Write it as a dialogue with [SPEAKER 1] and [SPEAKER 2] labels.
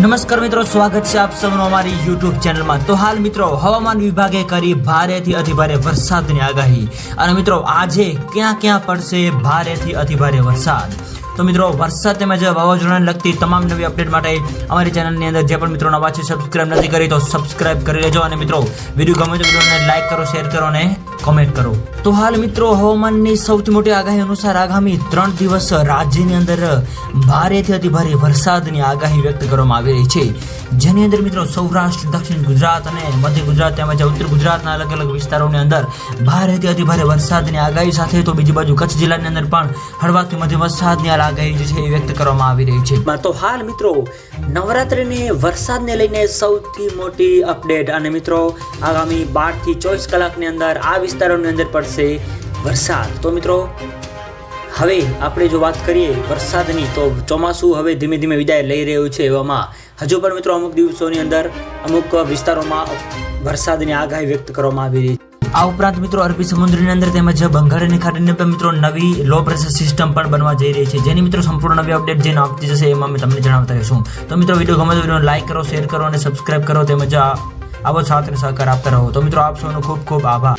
[SPEAKER 1] નમસ્કાર મિત્રો, સ્વાગત છે આપ સૌનું અમારી યુટ્યુબ ચેનલમાં। તો હાલ મિત્રો હવામાન વિભાગે કરી ભારેથી અતિભારે વરસાદની આગાહી। અને મિત્રો આજે ક્યાં ક્યાં પડશે ભારેથી અતિભારે વરસાદ। તો મિત્રો વરસાદ તેમજ વાવાઝોડાને લગતી તમામ નવી અપડેટ માટે અમારી ચેનલની અંદર જે પણ મિત્રો નવા છે સબસ્ક્રાઇબ નથી કરી તો સબસ્ક્રાઇબ કરી લેજો। અને મિત્રો વિડીયો ગમે તો વિડીયોને લાઈક કરો, શેર કરો અને કોમેન્ટ કરો। તો હાલ મિત્રો હવામાનની સૌથી મોટી આગાહી અનુસાર આગામી 3 દિવસ રાજ્યની અંદર ભારેથી અતિભારે વરસાદની આગાહી વ્યક્ત કરવામાં આવી રહી છે, જેની અંદર મિત્રો સૌરાષ્ટ્ર, દક્ષિણ ગુજરાત અને મધ્ય ગુજરાત તેમજ ઉત્તર ગુજરાતના અલગ અલગ વિસ્તારોની અંદર ભારેથી અતિભારે વરસાદની આગાહી સાથે તો બીજી બાજુ કચ્છ જિલ્લાની અંદર પણ હળવાથી મધ્યમ વરસાદની આગાહી જે છે એ વ્યક્ત કરવામાં આવી રહી છે। તો હાલ મિત્રો નવરાત્રિની વરસાદને લઈને સૌથી મોટી અપડેટ અને મિત્રો આગામી 12 થી 24 કલાકની અંદર આ વિસ્તારોની અંદર પડશે વરસાદ। તો મિત્રો હવે આપણે જો વાત કરીએ વરસાદની તો ચોમાસું હવે ધીમે ધીમે વિદાય લઈ રહ્યું છે, એવામાં હજુ પણ મિત્રો અમુક દિવસોની અંદર અમુક વિસ્તારોમાં વરસાદની આગાહી વ્યક્ત કરવામાં આવી રહી છે। આ ઉપરાંત મિત્રો અરબી સમુદ્રની અંદર તેમજ બંગાળની ખાડીની પર મિત્રો નવી લો પ્રેશર સિસ્ટમ પણ બનવા જઈ રહી છે, જેની મિત્રો સંપૂર્ણ નવી અપડેટ જે આપતી જશે એમાં અમે તમને જણાવતા રહીશું। તો મિત્રો વિડીયો ગમે તો વિડીયોને લાઈક કરો, શેર કરો અને સબસ્ક્રાઇબ કરો તેમજ આવો સાથ અને સહકાર આપતા રહો। તો મિત્રો આપ સૌનો ખૂબ ખૂબ આભાર।